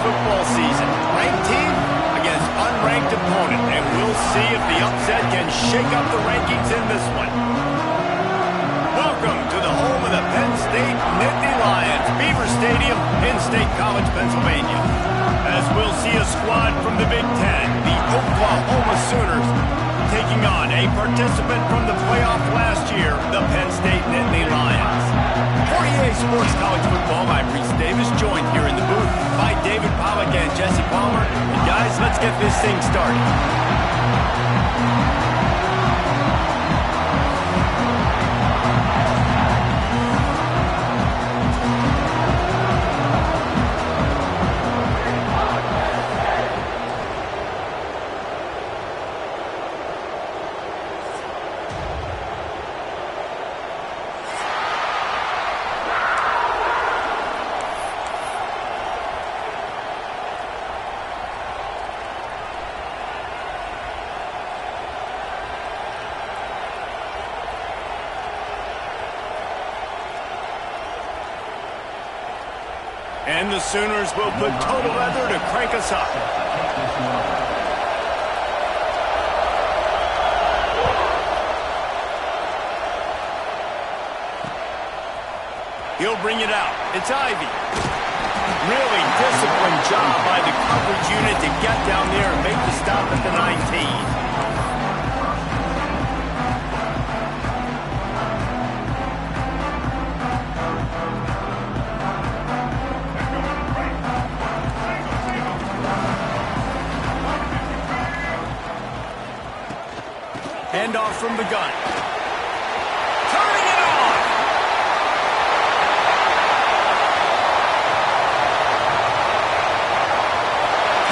football season. Ranked team against unranked opponent, and we'll see if the upset can shake up the rankings in this one. Welcome to the home of the Penn State Nittany Lions, Beaver Stadium in State College, Pennsylvania. As we'll see a squad from the Big Ten, the Oklahoma Sooners, taking on a participant from the playoff last year, the Penn State Nittany Lions. For EA Sports College Football, I'm Reese Davis, joined here in the booth by David Pollack and Jesse Palmer. And guys, let's get this thing started. And the Sooners will put total leather to crank us up. He'll bring it out. It's Ivy. Really disciplined job by the coverage unit to get down there and make the stop at the 19. Handoff from the gun. Turning it on!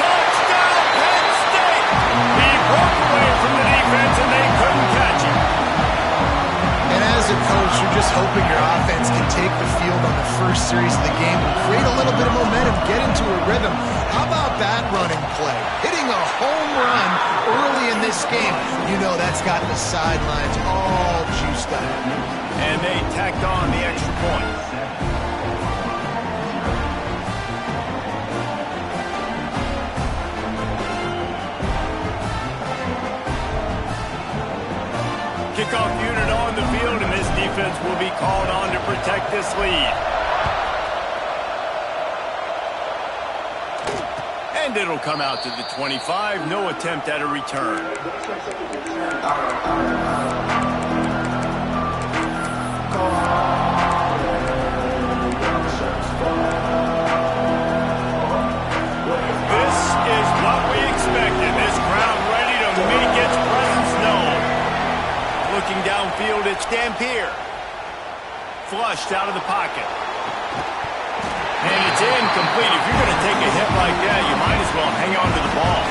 Touchdown, Penn State! He broke away from the defense and they couldn't catch him. And as a coach, you're just hoping your offense can take the field on the first series of the game and create a little bit of momentum, get into a rhythm. How about that running play? Hitting a home run early in this game. You know that's got the sidelines all juiced up. And they tacked on the extra point. Kickoff unit on the field, and this defense will be called on to protect this lead. And it'll come out to the 25. No attempt at a return. This is what we expected. This crowd ready to make its presence known. Looking downfield, it's Dampier. Flushed out of the pocket. And it's incomplete. If you're going to take a hit like that, you might as well hang on to the ball.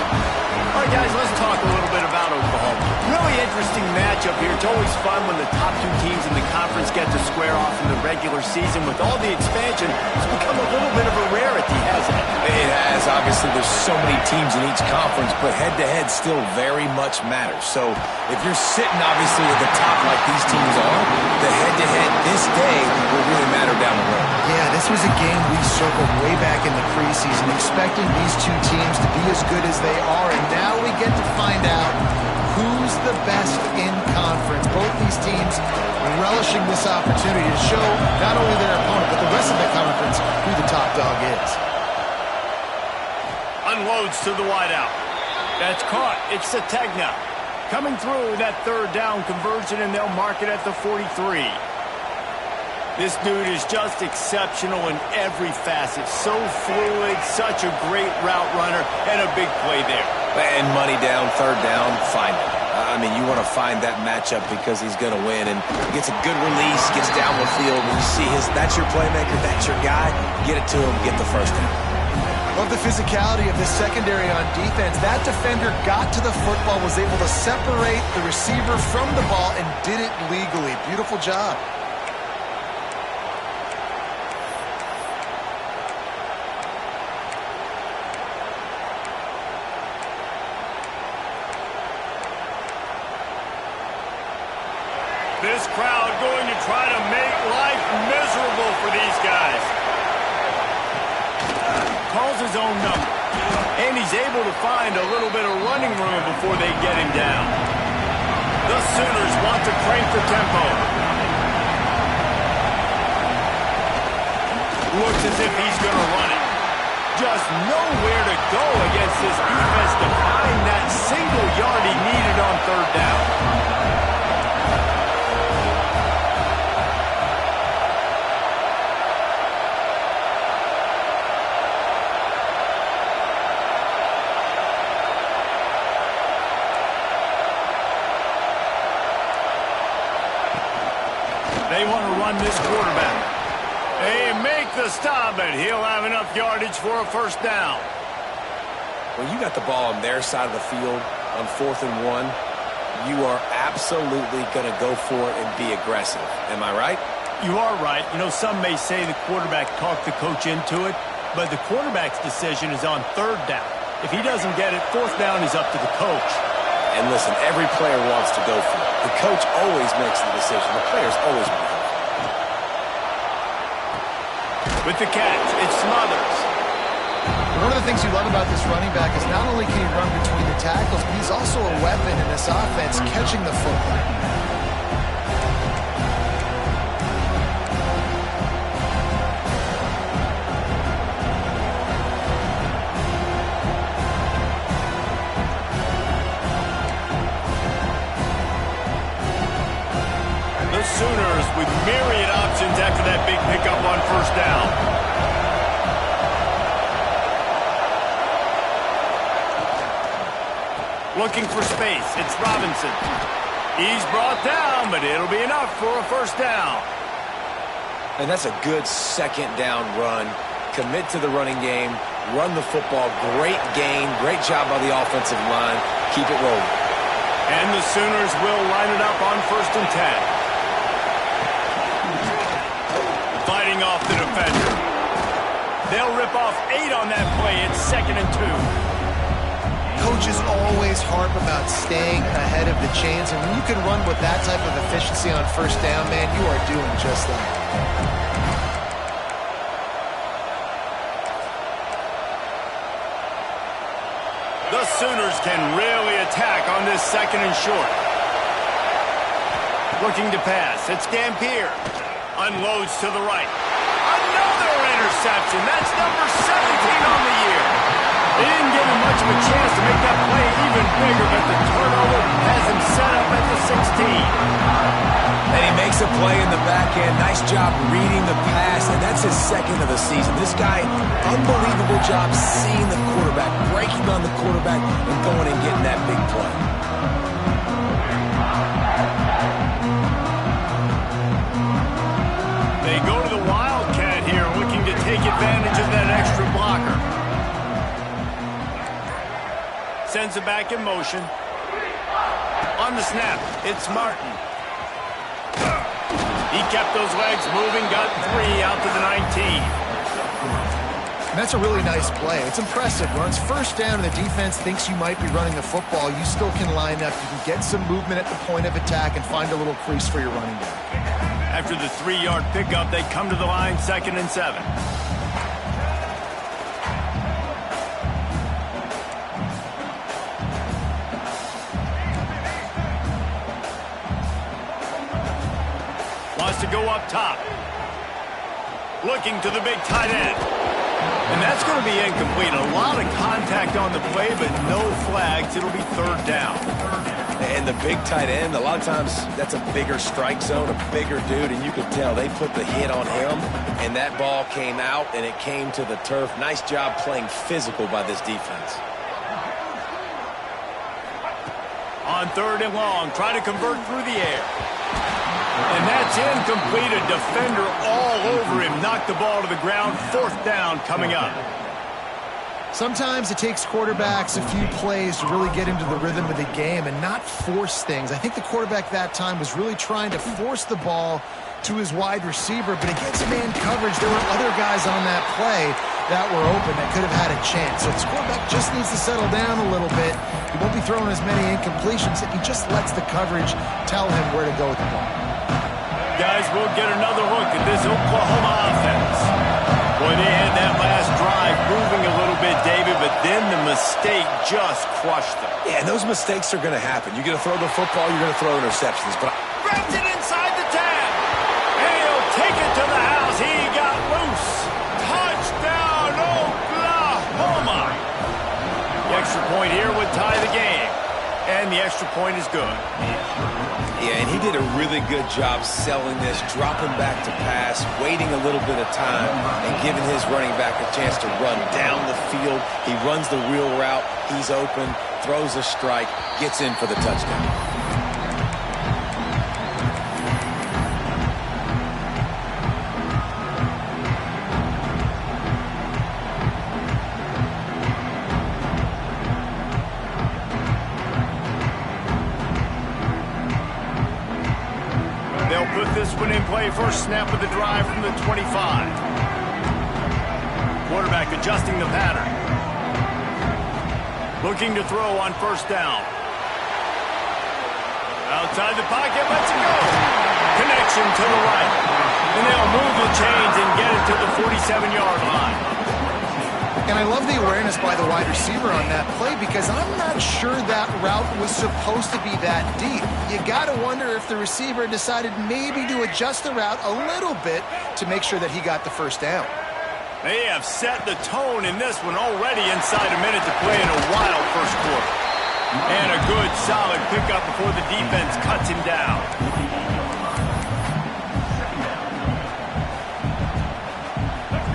All right, guys, let's talk a little bit about Oklahoma. Really interesting matchup here. It's always fun when the top two teams in the conference get to square off in the regular season. With all the expansion, it's become a little bit of a rarity, hasn't it? It has. Obviously, there's so many teams in each conference, but head-to-head still very much matters. So if you're sitting, obviously, at the top like these teams are, the head-to-head this day will really matter down the road. Yeah, this was a game we circled way back in the preseason, expecting these two teams to be as good as they are, and now we get to find out who's the best in conference. Both these teams relishing this opportunity to show not only their opponent, but the rest of the conference who the top dog is. Unloads to the wideout. That's caught. It's Sategna. Coming through that third down conversion, and they'll mark it at the 43. This dude is just exceptional in every facet. So fluid, such a great route runner, and a big play there. And money down, third down, find it. I mean, you want to find that matchup because he's going to win. And gets a good release, gets down the field. When you see that's your playmaker, that's your guy, get it to him, get the first down. Love the physicality of the secondary on defense. That defender got to the football, was able to separate the receiver from the ball, and did it legally. Beautiful job. This crowd going to try to make life miserable for these guys. calls his own number. And he's able to find a little bit of running room before they get him down. The Sooners want to crank the tempo. Looks as if he's going to run it. Just nowhere to go against this defense to find that single yard he needed on third down. They want to run this quarterback. They make the stop, and he'll have enough yardage for a first down. When you got the ball on their side of the field on 4th and 1, you are absolutely going to go for it and be aggressive. Am I right? You are right. You know, some may say the quarterback talked the coach into it, but the quarterback's decision is on third down. If he doesn't get it, fourth down is up to the coach. And listen, every player wants to go for it. The coach always makes the decision. The players always want to go for it. With the catch, it's Smothers. One of the things you love about this running back is not only can he run between the tackles, but he's also a weapon in this offense catching the football. The Sooners with myriad options after that big pickup on first down. Looking for space. It's Robinson. He's brought down, but it'll be enough for a first down. And that's a good second down run. Commit to the running game. Run the football. Great gain. Great job by the offensive line. Keep it rolling. And the Sooners will line it up on 1st and 10. Fighting off the defender. They'll rip off 8 on that play. It's 2nd and 2. Coaches always harp about staying ahead of the chains, and when you can run with that type of efficiency on first down, man, you are doing just that. The Sooners can really attack on this 2nd and short. Looking to pass. It's Dampier. Unloads to the right. Another interception. That's number 17 on the year. They didn't give him much of a chance to make that play even bigger, but the turnover has him set up at the 16. And he makes a play in the back end. Nice job reading the pass, and that's his 2nd of the season. This guy, unbelievable job seeing the quarterback, breaking on the quarterback, and going and getting that big play. They go to the Wildcat here, looking to take advantage of that extra blocker. Sends it back in motion. On the snap, it's Martin. He kept those legs moving, got 3 out to the 19. And that's a really nice play. It's impressive. When it's first down and the defense thinks you might be running the football, you still can line up. You can get some movement at the point of attack and find a little crease for your running back. After the 3-yard pickup, they come to the line 2nd and 7. Wants to go up top. Looking to the big tight end. And that's going to be incomplete. A lot of contact on the play, but no flags. It'll be 3rd down. And the big tight end, a lot of times that's a bigger strike zone, a bigger dude, and you could tell they put the hit on him, and that ball came out, and it came to the turf. Nice job playing physical by this defense. On 3rd and long, try to convert through the air. And that's incomplete. A defender all over him. Knocked the ball to the ground. 4th down coming up. Sometimes it takes quarterbacks a few plays to really get into the rhythm of the game and not force things. I think the quarterback that time was really trying to force the ball to his wide receiver, but against man coverage, there were other guys on that play that were open that could have had a chance. So this quarterback just needs to settle down a little bit. He won't be throwing as many incompletions if he just lets the coverage tell him where to go with the ball. Guys, we'll get another look at this Oklahoma offense. Boy, they had that last drive moving a little bit, David, but then the mistake just crushed them. Yeah, and those mistakes are going to happen. You're going to throw the football, you're going to throw interceptions. But grabs it inside the 10. And he'll take it to the house. He got loose. Touchdown, Oklahoma. The extra point here would tie the game. And the extra point is good. Yeah, and he did a really good job selling this, dropping back to pass, waiting a little bit of time, and giving his running back a chance to run down the field. He runs the wheel route. He's open, throws a strike, gets in for the touchdown. They'll put this one in play. First snap of the drive from the 25. Quarterback adjusting the pattern. Looking to throw on first down. Outside the pocket, lets it go. Connection to the right. And they'll move the chains and get it to the 47-yard line. And I love the awareness by the wide receiver on that play because I'm not sure that route was supposed to be that deep. You got to wonder if the receiver decided maybe to adjust the route a little bit to make sure that he got the first down. They have set the tone in this one already inside a minute to play in a wild first quarter. And a good, solid pickup before the defense cuts him down.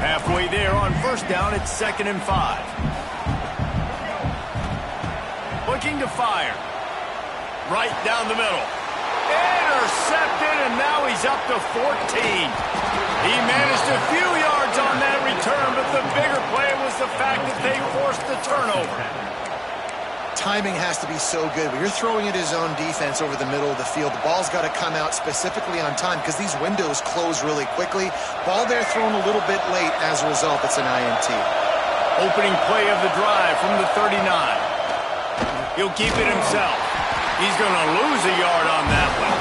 Halfway there on first down, it's 2nd and 5. Looking to fire. Right down the middle. Intercepted, and now he's up to 14. He managed a few yards on that return, but the bigger play was the fact that they forced the turnover. Timing has to be so good. When you're throwing at his own defense over the middle of the field, the ball's got to come out specifically on time because these windows close really quickly. Ball there thrown a little bit late. As a result, it's an INT. Opening play of the drive from the 39. He'll keep it himself. He's going to lose a yard on that one.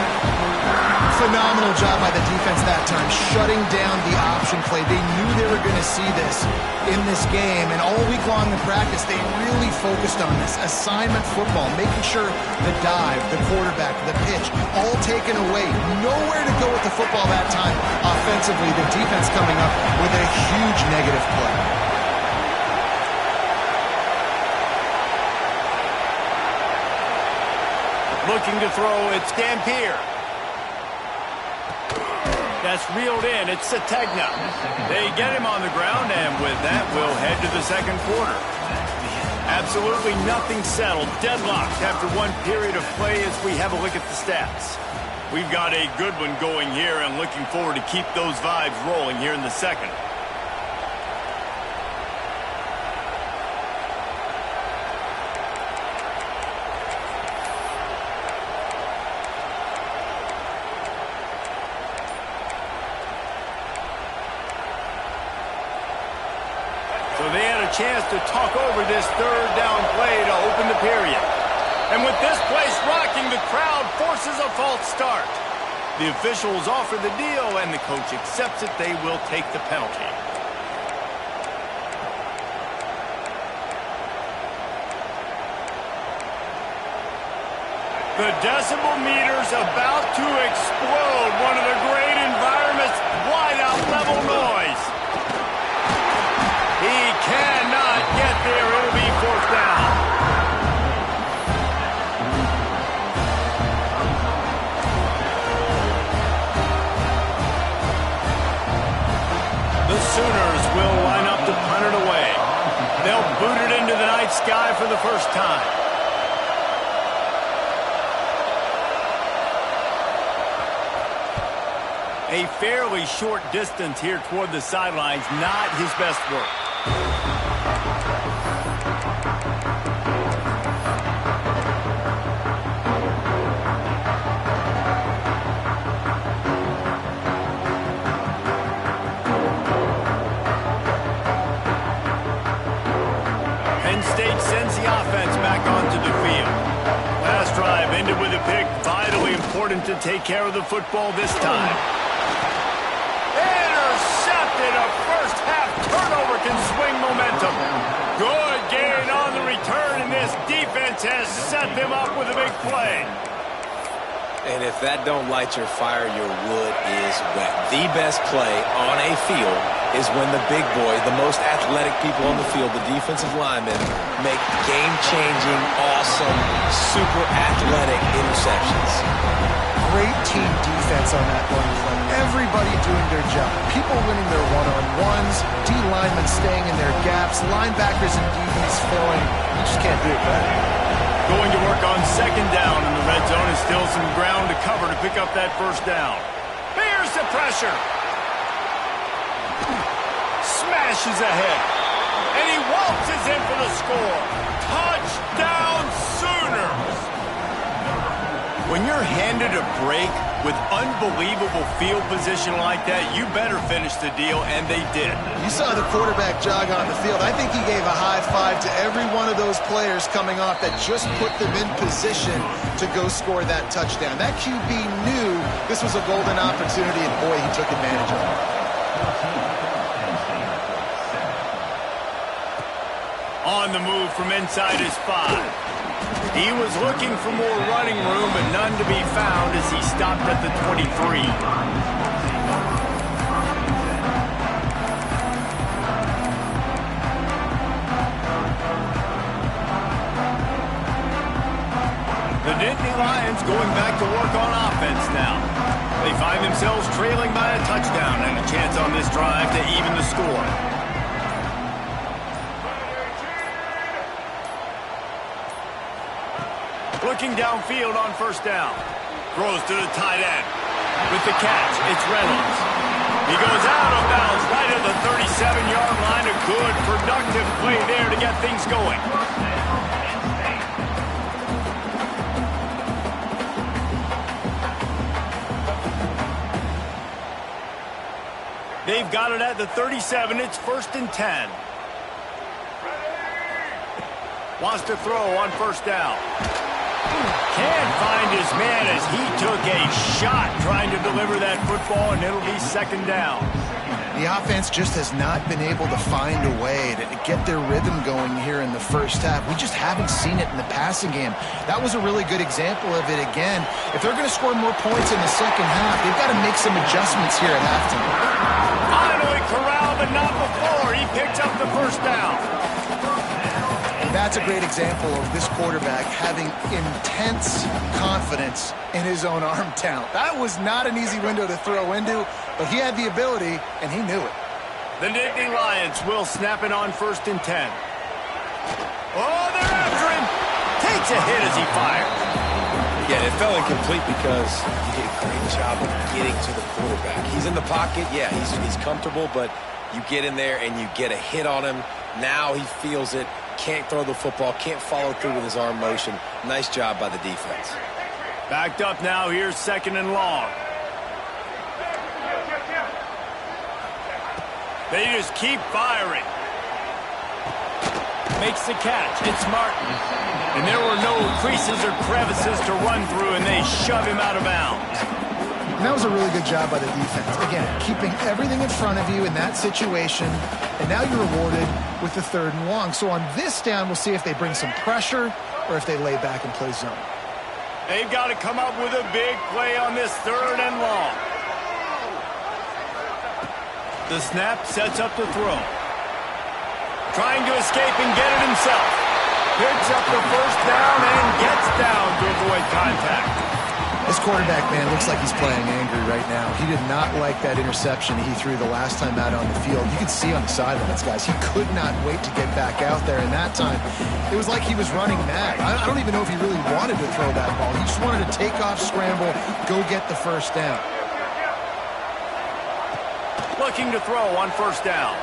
Phenomenal job by the defense that time, shutting down the option play. They knew they were going to see this in this game, and all week long in practice, they really focused on this. Assignment football, making sure the dive, the quarterback, the pitch, all taken away. Nowhere to go with the football that time. Offensively, the defense coming up with a huge negative play. Looking to throw, it's Dampier. That's reeled in. It's Sategna. They get him on the ground, and with that, we'll head to the second quarter. Absolutely nothing settled. Deadlocked after one period of play as we have a look at the stats. We've got a good one going here and looking forward to keep those vibes rolling here in the second. So they had a chance to talk over this third down play to open the period. And with this place rocking, the crowd forces a false start. The officials offer the deal, and the coach accepts it. They will take the penalty. The decibel meter's about to explode. One of the great environments, wide-out level noise. He cannot get there. It'll be fourth down. The Sooners will line up to punt it away. They'll boot it into the night sky for the first time. A fairly short distance here toward the sidelines, not his best work. Penn State sends the offense back onto the field. Last drive ended with a pick. Vitally important to take care of the football this time. Intercepted, a first half receiver can swing momentum. Good gain on the return, and this defense has set them up with a big play. And if that don't light your fire, your wood is wet. The best play on a field is when the big boy, the most athletic people on the field, the defensive linemen, make game-changing, awesome, super athletic interceptions. Great team defense on that one play. Everybody doing their job. People winning their one-on-ones, D-linemen staying in their gaps, linebackers and DBs filling. You just can't do it better. Going to work on second down in the red zone is still some ground to cover to pick up that first down. Here's the pressure. Smashes ahead. And he waltzes in for the score. Touchdown Sooners! When you're handed a break with unbelievable field position like that, you better finish the deal, and they did. You saw the quarterback jog on the field. I think he gave a high five to every one of those players coming off that just put them in position to go score that touchdown. That QB knew this was a golden opportunity, and boy, he took advantage of it. On the move from inside his 5. He was looking for more running room, but none to be found as he stopped at the 23. The Nittany Lions going back to work on offense now. They find themselves trailing by a touchdown and a chance on this drive to even the score. Looking downfield on first down. Throws to the tight end. With the catch, it's Reynolds. He goes out of bounds right at the 37-yard line. A good, productive play there to get things going. They've got it at the 37. It's 1st and 10. Wants to throw on first down. Can't find his man as he took a shot trying to deliver that football, and it'll be second down. The offense just has not been able to find a way to get their rhythm going here in the first half. We just haven't seen it in the passing game. That was a really good example of it again. If they're going to score more points in the second half, they've got to make some adjustments here at halftime. Finally corralled, but not before. He picks up the first down. That's a great example of this quarterback having intense confidence in his own arm talent. That was not an easy window to throw into, but he had the ability, and he knew it. The Nittany Lions will snap it on 1st and 10. Oh, they're after him. Takes a hit as he fires. Yeah, it fell incomplete because he did a great job of getting to the quarterback. He's in the pocket. Yeah, he's comfortable, but you get in there and you get a hit on him. Now he feels it. Can't throw the football, can't follow through with his arm motion. Nice job by the defense. Backed up now, here's 2nd and long. They just keep firing. Makes the catch, it's Martin. And there were no creases or crevices to run through, and they shove him out of bounds. And that was a really good job by the defense. Again, keeping everything in front of you in that situation, and now you're rewarded with the 3rd and long. So on this down, we'll see if they bring some pressure or if they lay back and play zone. They've got to come up with a big play on this 3rd and long. The snap sets up the throw. Trying to escape and get it himself. Picks up the first down and gets down to avoid contact. This quarterback, man, looks like he's playing angry right now. He did not like that interception he threw the last time out on the field. You could see on the sidelines, guys, he could not wait to get back out there. And that time, it was like he was running mad. I don't even know if he really wanted to throw that ball. He just wanted to take off, scramble, go get the first down. Looking to throw on first down.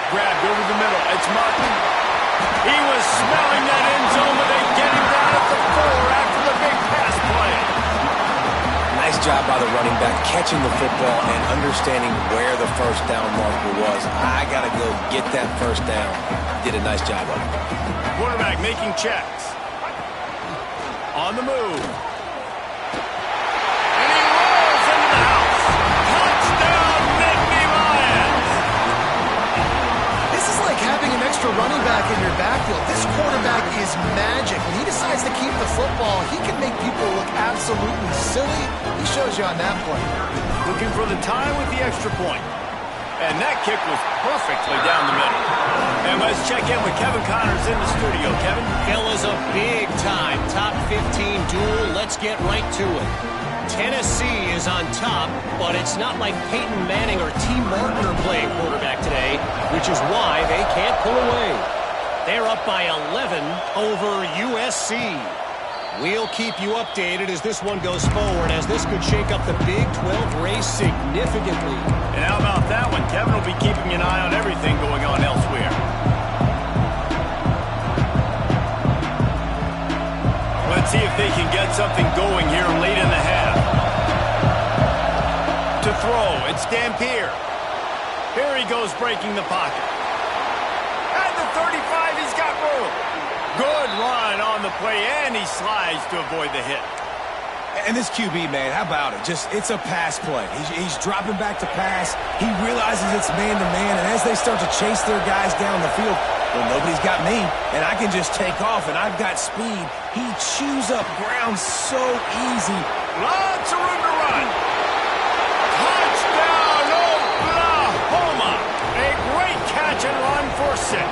Grabbed over the middle. It's Martin. He was smelling that end zone, but they get him down at the 4 after the big pass play. Nice job by the running back, catching the football and understanding where the first down marker was. I got to go get that first down. Did a nice job of it. Quarterback making checks. On the move. And he rolls into the house. Touchdown, Nittany Lions. extra running back in your backfield. This quarterback is magic. When he decides to keep the football, he can make people look absolutely silly. He shows you on that play. Looking for the tie with the extra point. And that kick was perfectly down the middle. And let's check in with Kevin Connors in the studio. Kevin? Fellas, a big-time top 15 duel. Let's get right to it. Tennessee is on top, but it's not like Peyton Manning or T. Martin are playing quarterback today, which is why they can't pull away. They're up by 11 over USC. We'll keep you updated as this one goes forward, as this could shake up the Big 12 race significantly. And how about that one? Kevin will be keeping an eye on everything going on elsewhere. Let's see if they can get something going here late in the half. To throw, it's Dampier. Here he goes breaking the pocket. At the 35, he's got room. Good run on the play, and he slides to avoid the hit. And this QB, man, how about it? It's a pass play. He's dropping back to pass. He realizes it's man-to-man, and as they start to chase their guys down the field, well, nobody's got me, and I can just take off, and I've got speed. He chews up ground so easy. Lots of room to run. Touchdown, Oklahoma. A great catch and run for 6.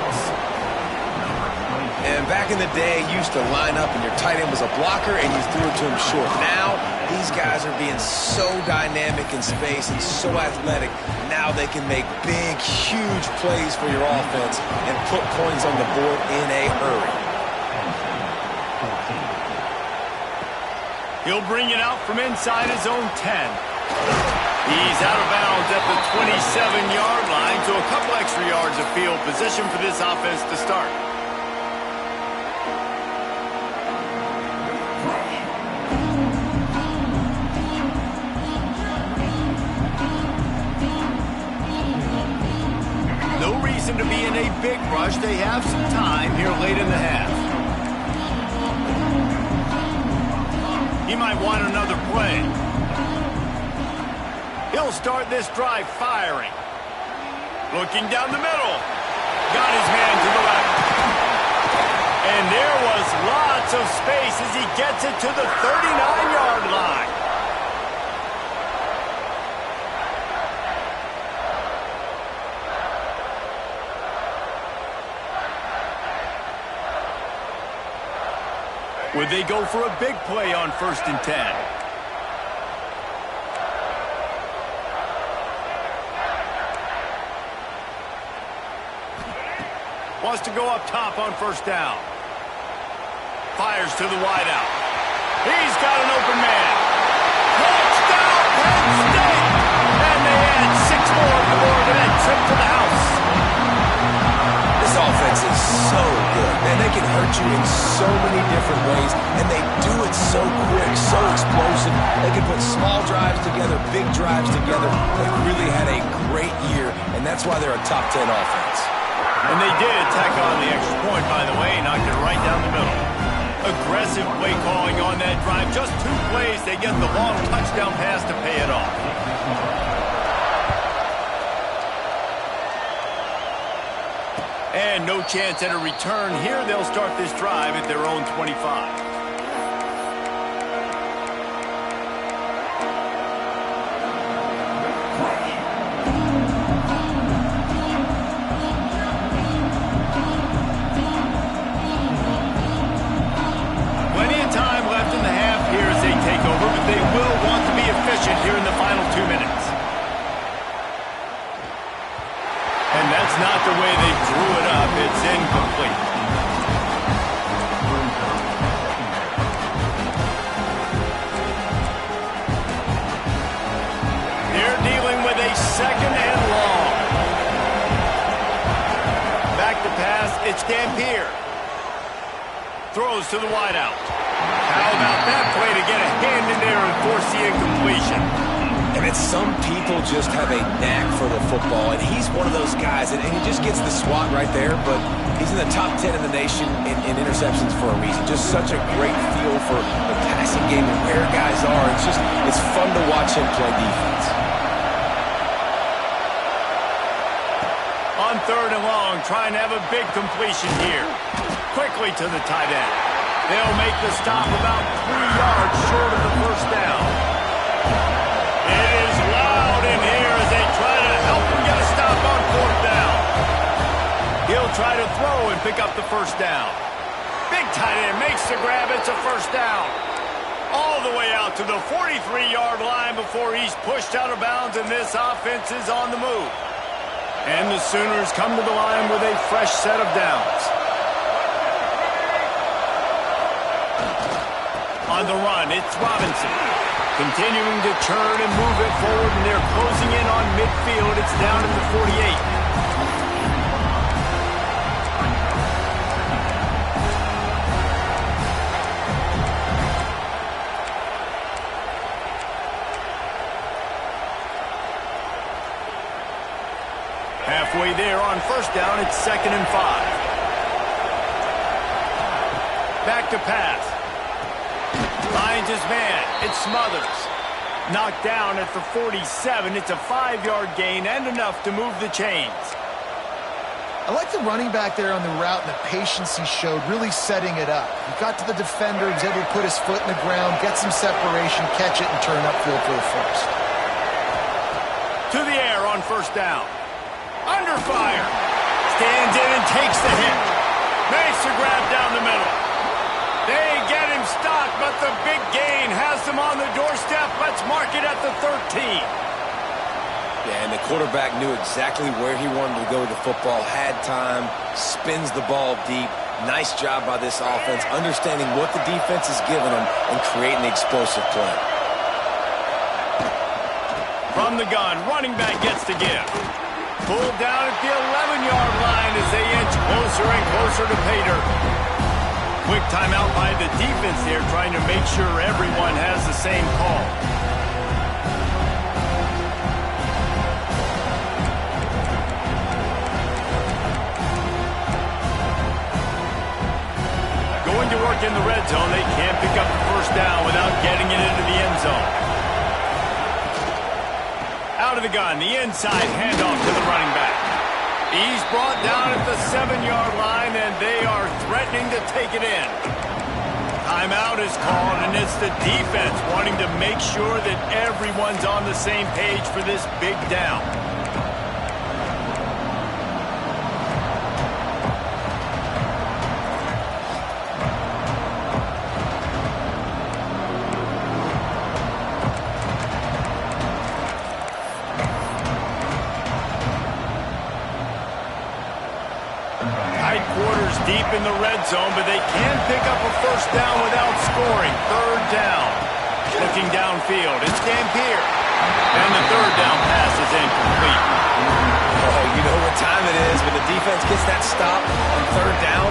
And back in the day, you used to line up and your tight end was a blocker and you threw it to him short. Now, these guys are being so dynamic in space and so athletic. Now they can make big, huge plays for your offense and put points on the board in a hurry. He'll bring it out from inside his own 10. He's out of bounds at the 27-yard line, so a couple extra yards of field position for this offense to start. To be in a big rush. They have some time here late in the half. He might want another play. He'll start this drive firing. Looking down the middle. Got his man to the left. And there was lots of space as he gets it to the 39-yard line. Would they go for a big play on 1st and 10? Wants to go up top on 1st down. Fires to the wideout. He's got an open man. Touchdown, Penn State! And they add 6 more to the board with that trip to the house. This offense is so good, man. They can hurt you in so many different ways, and they do it so quick, so explosive. They can put small drives together, big drives together. They've really had a great year, and that's why they're a top 10 offense. And they did tack on the extra point, by the way, knocked it right down the middle. Aggressive play calling on that drive. Just 2 plays, they get the long touchdown pass to pay it off. And no chance at a return here. They'll start this drive at their own 25. Plenty of time left in the half here as they take over, but they will want to be efficient here in the final 2 minutes. And that's not the way they drew it up. It's incomplete. They're dealing with a 2nd and long. Back to pass. It's Dampier. Throws to the wideout. How about that play to get a hand in there and force the incompletion? And it's some people just have a knack for the football, and he's one of those guys, and he just gets the swat right there, but he's in the top 10 in the nation in interceptions for a reason. Just such a great feel for the passing game and where guys are. It's fun to watch him play defense. On third and long, trying to have a big completion here. Quickly to the tight end. They'll make the stop about 3 yards short of the first down. It is loud in here as they try to help him get a stop on fourth down. He'll try to throw and pick up the first down. Big tight end makes the grab. It's a first down. All the way out to the 43-yard line before he's pushed out of bounds, and this offense is on the move. And the Sooners come to the line with a fresh set of downs. On the run, it's Robinson. Continuing to churn and move it forward, and they're closing in on midfield. It's down at the 48. Halfway there on first down, it's 2nd and 5. Back to pass. Finds his man. It Smothers. Knocked down at the 47. It's a 5-yard gain and enough to move the chains. I like the running back there on the route and the patience he showed, really setting it up. He got to the defender, he was able to put his foot in the ground, get some separation, catch it, and turn upfield for the first. To the air on first down. Under fire. Stands in and takes the hit. Makes the grab down the middle. They get him stopped, but the big gain has them on the doorstep. Let's mark it at the 13. Yeah, and the quarterback knew exactly where he wanted to go with the football, had time, spins the ball deep. Nice job by this offense, understanding what the defense is giving them and creating the explosive play. From the gun, running back gets the give. Pulled down at the 11-yard line as they inch closer and closer to pay dirt. Quick timeout by the defense there, trying to make sure everyone has the same call. Going to work in the red zone. They can't pick up the first down without getting it into the end zone. Out of the gun, the inside handoff to the running back. He's brought down at the 7-yard line, and they are threatening to take it in. Timeout is called, and it's the defense wanting to make sure that everyone's on the same page for this big down. Deep in the red zone, but they can pick up a first down without scoring. Third down. Looking downfield, it's Dampier. And the third down pass is incomplete. Oh, you know what time it is when the defense gets that stop on third down.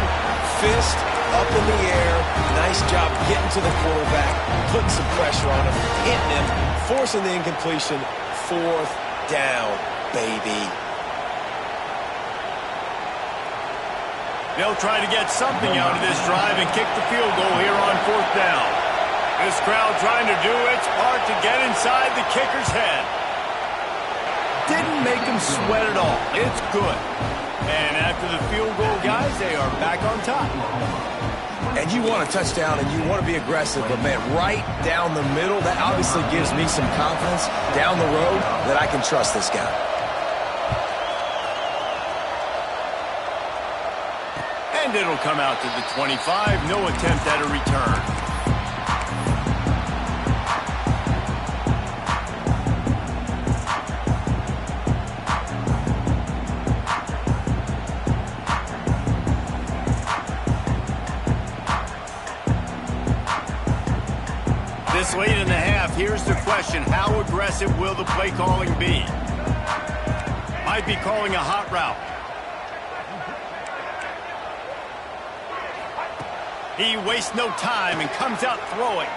Fist up in the air. Nice job getting to the quarterback, putting some pressure on him, hitting him, forcing the incompletion. Fourth down, baby. They'll try to get something out of this drive and kick the field goal here on fourth down. This crowd trying to do its part to get inside the kicker's head. Didn't make him sweat at all. It's good. And after the field goal, guys, they are back on top. And you want a touchdown and you want to be aggressive, but, man, right down the middle, that obviously gives me some confidence down the road that I can trust this guy. And it'll come out to the 25. No attempt at a return. This late in the half, here's the question. How aggressive will the play calling be? Might be calling a hot route. He wastes no time and comes out throwing.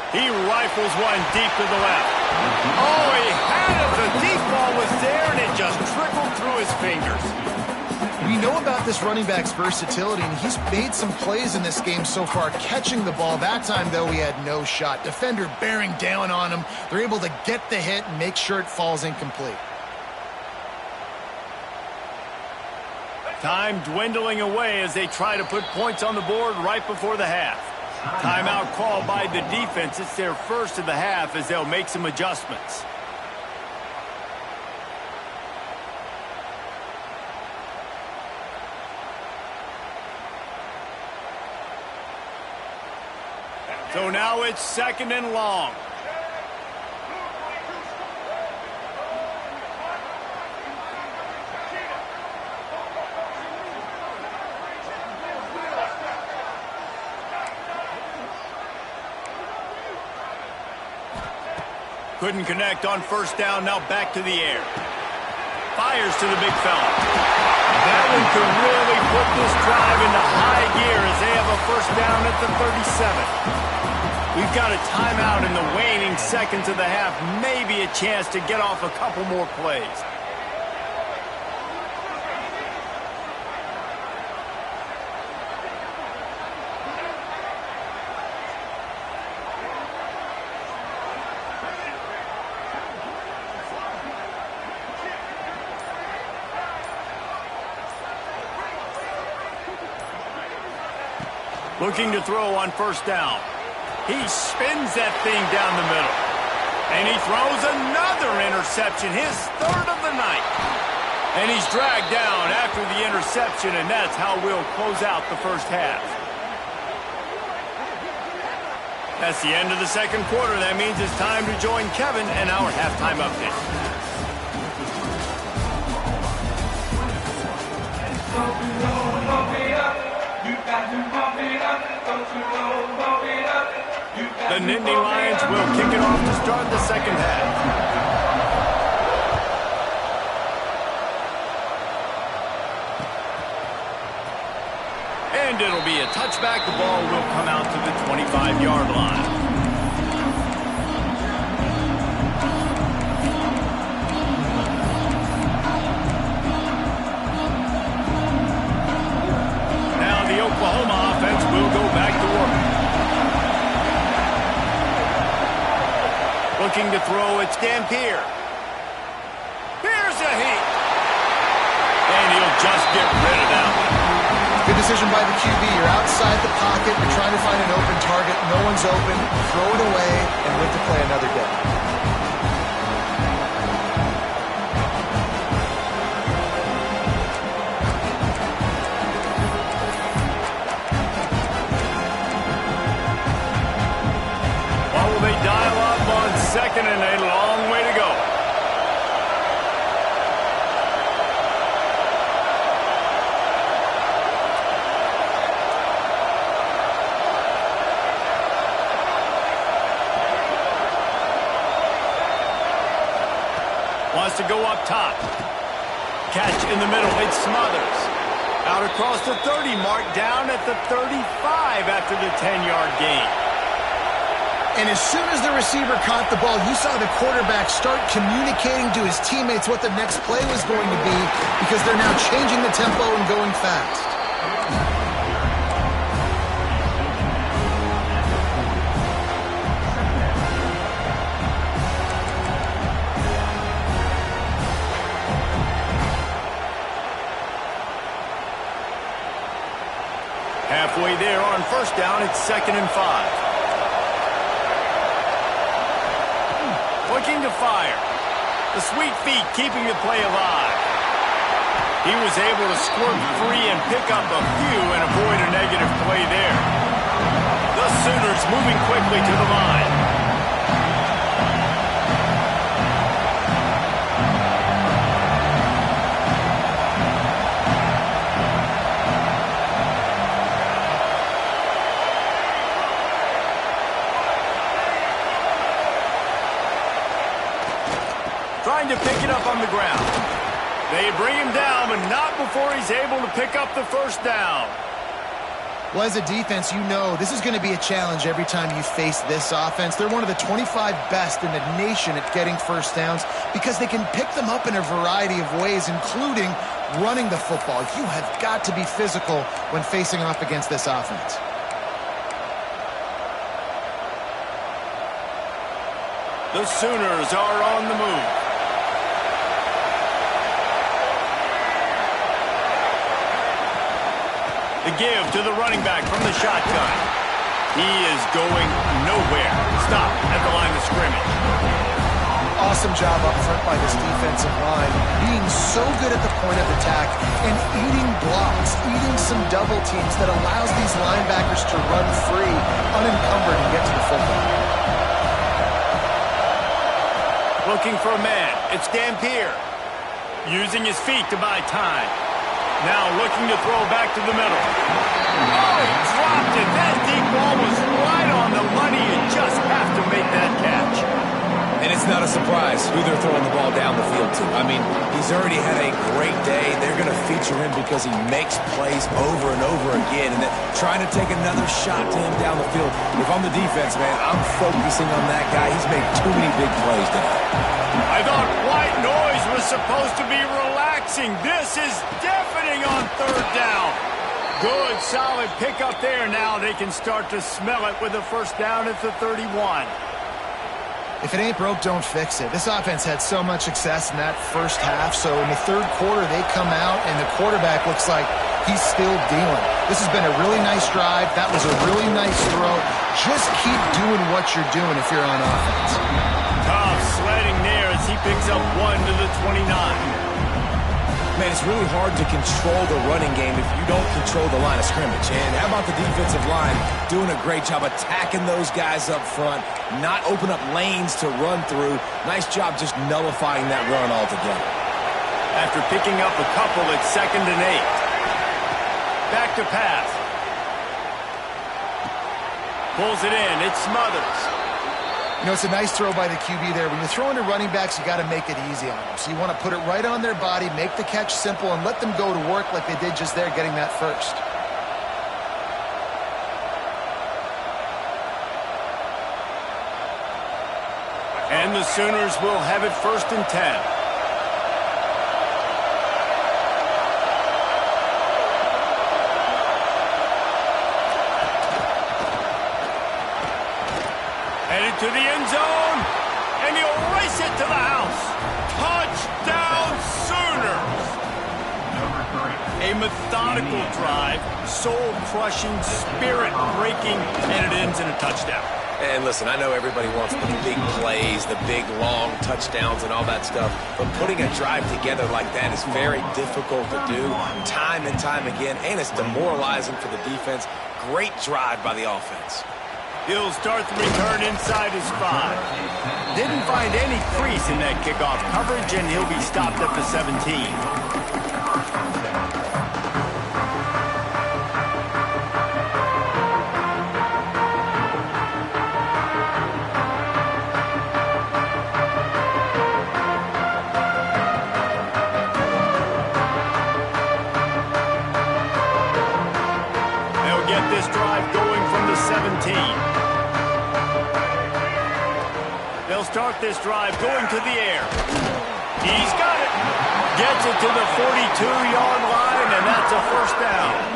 He rifles one deep to the left. Oh, he had it. The deep ball was there, and it just trickled through his fingers. We know about this running back's versatility, and he's made some plays in this game so far, catching the ball. That time, though, he had no shot. Defender bearing down on him. They're able to get the hit and make sure it falls incomplete. Time dwindling away as they try to put points on the board right before the half. Timeout called by the defense. It's their first of the half as they'll make some adjustments. So now it's 2nd and long. Couldn't connect on 1st down. Now back to the air. Fires to the big fella. That one could really put this drive into high gear as they have a 1st down at the 37. We've got a timeout in the waning seconds of the half. Maybe a chance to get off a couple more plays. Looking to throw on 1st down. He spins that thing down the middle. And he throws another interception, his 3rd of the night. And he's dragged down after the interception, and that's how we'll close out the 1st half. That's the end of the 2nd quarter. That means it's time to join Kevin and our halftime update. The Nittany Lions will kick it off to start the 2nd half. And it'll be a touchback. The ball will come out to the 25-yard line. Now the Oklahoma offense will go back to work. Looking to throw, it's Dampier. Here's a heat. And he'll just get rid of that one. Good decision by the QB. You're outside the pocket. You're trying to find an open target. No one's open. Throw it away and live to play another day. What will they dial up on 2nd and a long way to go? Wants to go up top. Catch in the middle. It smothers. Out across the 30 mark, down at the 35 after the 10-yard gain. And as soon as the receiver caught the ball, you saw the quarterback start communicating to his teammates what the next play was going to be because they're now changing the tempo and going fast. Halfway there on 1st down, it's 2nd and 5. Looking to fire. The sweet feet keeping the play alive. He was able to squirt free and pick up a few and avoid a negative play there. The Sooners moving quickly to the line. Trying to pick it up on the ground. They bring him down, but not before he's able to pick up the 1st down. Well, as a defense, you know this is going to be a challenge every time you face this offense. They're one of the 25 best in the nation at getting 1st downs because they can pick them up in a variety of ways, including running the football. You have got to be physical when facing off against this offense. The Sooners are on the move. The give to the running back from the shotgun. He is going nowhere. Stop at the line of scrimmage. Awesome job up front by this defensive line, being so good at the point of attack and eating blocks, eating some double teams that allows these linebackers to run free, unencumbered, and get to the football. Looking for a man. It's Dampier. Using his feet to buy time. Now looking to throw back to the middle. Oh, he dropped it. That deep ball was right on the money. You just have to make that catch. And it's not a surprise who they're throwing the ball down the field to. I mean, he's already had a great day. They're going to feature him because he makes plays over and over again. And then trying to take another shot to him down the field. If I'm the defense, man, I'm focusing on that guy. He's made too many big plays tonight. I thought white noise was supposed to be relaxing. This is deafening on third down. Good, solid pickup there. Now they can start to smell it with a first down at the 31. If it ain't broke, don't fix it. This offense had so much success in that first half, so in the third quarter they come out and the quarterback looks like he's still dealing. This has been a really nice drive. That was a really nice throw. Just keep doing what you're doing if you're on offense. Tough sledding there as he picks up 1 to the 29. Man, it's really hard to control the running game if you don't control the line of scrimmage. And how about the defensive line doing a great job attacking those guys up front, not open up lanes to run through. Nice job just nullifying that run altogether. After picking up a couple, it's 2nd and 8. Back to pass. Pulls it in. It's Smothers. You know, it's a nice throw by the QB there. When you're throwing to running backs, you got to make it easy on them. So you want to put it right on their body, make the catch simple, and let them go to work like they did just there, getting that first. And the Sooners will have it 1st and 10. Headed to the end zone, and he'll race it to the house. Touchdown, Sooners! A methodical drive, soul-crushing, spirit-breaking, and it ends in a touchdown. And listen, I know everybody wants the big plays, the big, long touchdowns and all that stuff, but putting a drive together like that is very difficult to do time and time again, and it's demoralizing for the defense. Great drive by the offense. He'll start the return inside his 5. Didn't find any crease in that kickoff coverage, and he'll be stopped at the 17. They'll get this drive going from the 17. They'll start this drive going to the air. He's got it. Gets it to the 42-yard line, and that's a first down.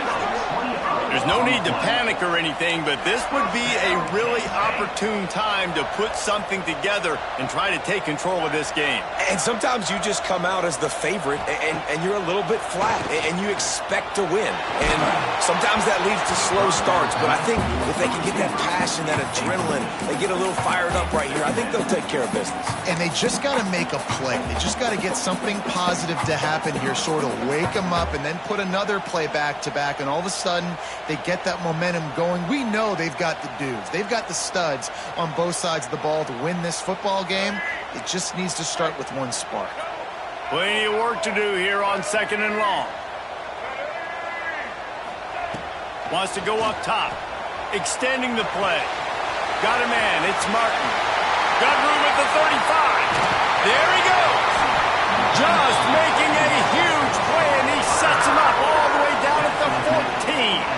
There's no need to panic or anything, but this would be a really opportune time to put something together and try to take control of this game. And sometimes you just come out as the favorite, and you're a little bit flat, and you expect to win. And sometimes that leads to slow starts, but I think if they can get that passion, that adrenaline, they get a little fired up right here, I think they'll take care of business. And they just got to make a play. They just got to get something positive to happen here, sort of wake them up, and then put another play back-to-back, and all of a sudden they get that momentum going. We know they've got the dudes. They've got the studs on both sides of the ball to win this football game. It just needs to start with one spark. Plenty of work to do here on 2nd and long. Wants to go up top. Extending the play. Got a man. It's Martin. Got room at the 35. There he goes. Just making a huge play, and he sets him up all the way down at the 14.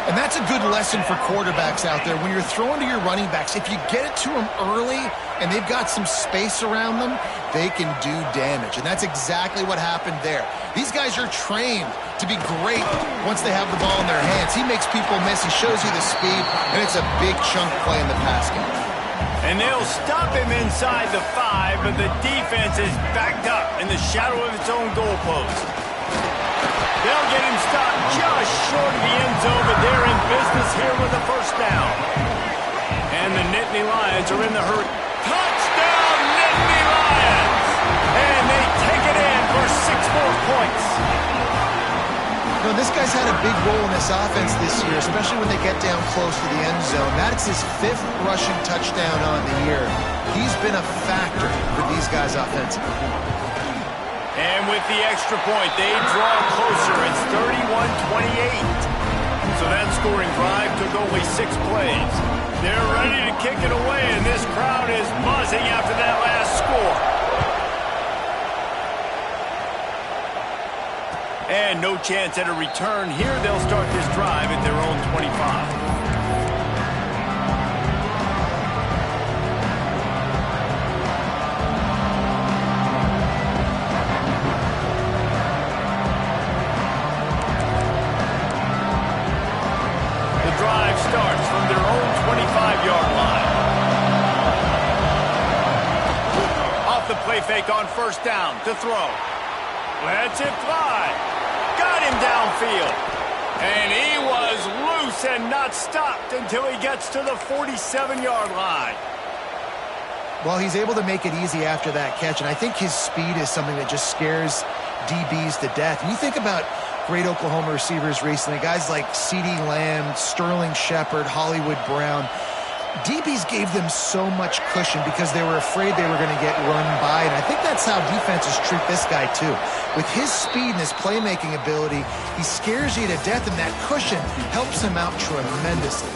And that's a good lesson for quarterbacks out there. When you're throwing to your running backs, if you get it to them early and they've got some space around them, they can do damage. And that's exactly what happened there. These guys are trained to be great once they have the ball in their hands. He makes people miss. He shows you the speed, and it's a big chunk play in the pass game. And they'll stop him inside the 5, but the defense is backed up in the shadow of its own goalpost. They'll get him stopped just short of the end zone, but they're in business here with a first down. And the Nittany Lions are in the hurry. Touchdown, Nittany Lions! And they take it in for 6 more points. You know, this guy's had a big role in this offense this year, especially when they get down close to the end zone. That's his 5th rushing touchdown on the year. He's been a factor for these guys offensively. And with the extra point, they draw closer. It's 31-28. So that scoring drive took only 6 plays. They're ready to kick it away, and this crowd is buzzing after that last score. And no chance at a return here. They'll start this drive at their own 25. Starts from their own 25-yard line. Off the play fake on first down to throw. Lets it fly. Got him downfield. And he was loose and not stopped until he gets to the 47-yard line. Well, he's able to make it easy after that catch, and I think his speed is something that just scares DBs to death. And you think about great Oklahoma receivers recently, guys like CeeDee Lamb, Sterling Shepard, Hollywood Brown. DBs gave them so much cushion because they were afraid they were going to get run by, and I think that's how defenses treat this guy too. With his speed and his playmaking ability, he scares you to death, and that cushion helps him out tremendously.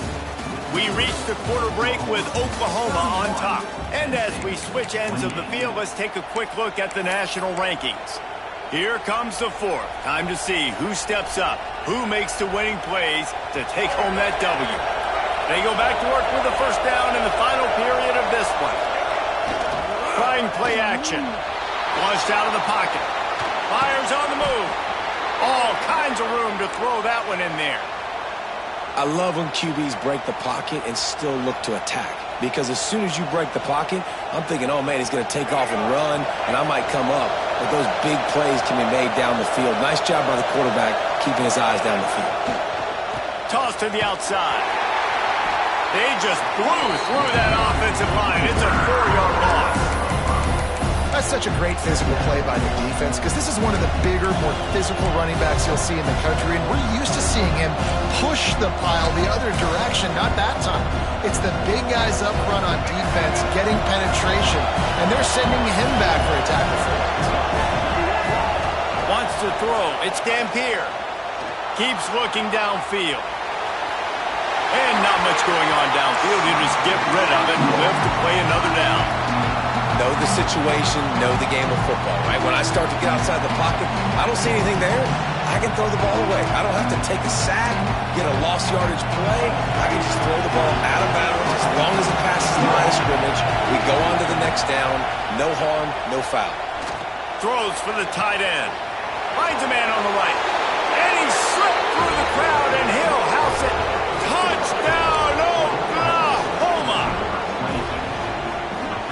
We reach the quarter break with Oklahoma on top. And as we switch ends of the field, let's take a quick look at the national rankings. Here comes the fourth. Time to see who steps up, who makes the winning plays to take home that W. They go back to work with the first down in the final period of this one. Trying play action. Launched out of the pocket. Fires on the move. All kinds of room to throw that one in there. I love when QBs break the pocket and still look to attack. Because as soon as you break the pocket, I'm thinking, oh, man, he's going to take off and run, and I might come up. But those big plays can be made down the field. Nice job by the quarterback keeping his eyes down the field. Toss to the outside. They just blew through that offensive line. It's a 4-yard loss. That's such a great physical play by the defense because this is one of the bigger, more physical running backs you'll see in the country, and we're used to seeing him push the pile the other direction, not that time. It's the big guys up front on defense getting penetration, and they're sending him back for a tackle for it. Wants to throw. It's Dampier. Keeps looking downfield. And not much going on downfield. You just get rid of it and live to play another down. Know the situation, know the game of football, right? When I start to get outside the pocket, I don't see anything there. I can throw the ball away. I don't have to take a sack, get a lost yardage play. I can just throw the ball out of bounds as long as it passes the line of scrimmage. We go on to the next down. No harm, no foul. Throws for the tight end. Finds a man on the right. And he slipped through the crowd, and he'll house it. Touchdown, Oklahoma!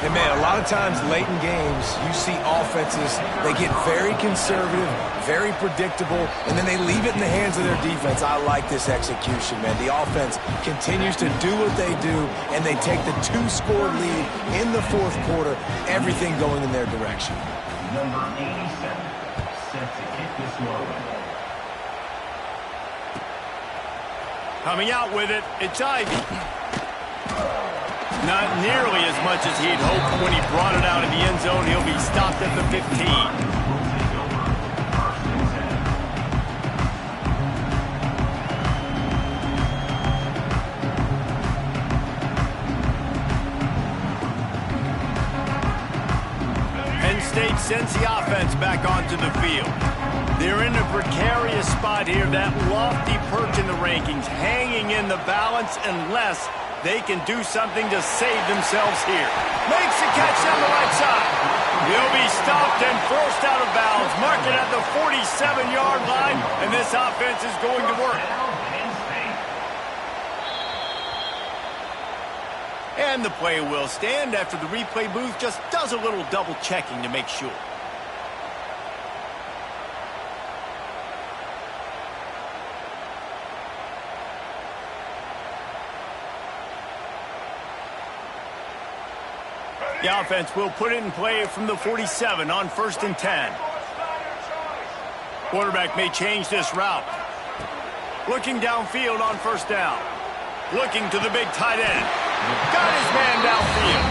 And, man, a lot of times late in games, you see offenses, they get very conservative, very predictable, and then they leave it in the hands of their defense. I like this execution, man. The offense continues to do what they do, and they take the 2-score lead in the fourth quarter, everything going in their direction. Number 87, set to kick this one. Coming out with it, it's Ivy. Not nearly as much as he'd hoped when he brought it out of the end zone. He'll be stopped at the 15. Penn State sends the offense back onto the field. They're in a precarious spot here, that lofty perch in the rankings, hanging in the balance unless they can do something to save themselves here. Makes the catch down the right side. He'll be stopped and forced out of bounds. Mark it at the 47-yard line, and this offense is going to work. And the play will stand after the replay booth just does a little double checking to make sure. The offense will put it in play from the 47 on 1st and 10. Quarterback may change this route. Looking downfield on 1st down. Looking to the big tight end. Got his man downfield.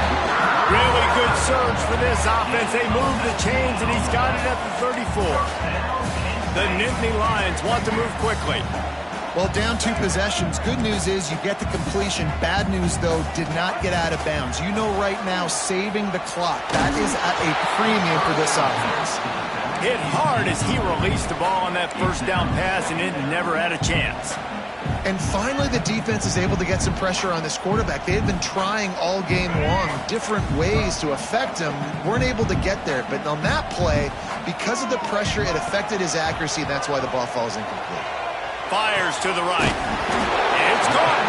Really good surge for this offense. They move the chains, and he's got it at the 34. The Nittany Lions want to move quickly. Well, down 2 possessions. Good news is you get the completion. Bad news, though, did not get out of bounds. You know right now, saving the clock. That is at a premium for this offense. Hit hard as he released the ball on that 1st down pass, and it never had a chance. And finally, the defense is able to get some pressure on this quarterback. They had been trying all game long different ways to affect him. Weren't able to get there. But on that play, because of the pressure, it affected his accuracy, and that's why the ball falls incomplete. Fires to the right. It's caught.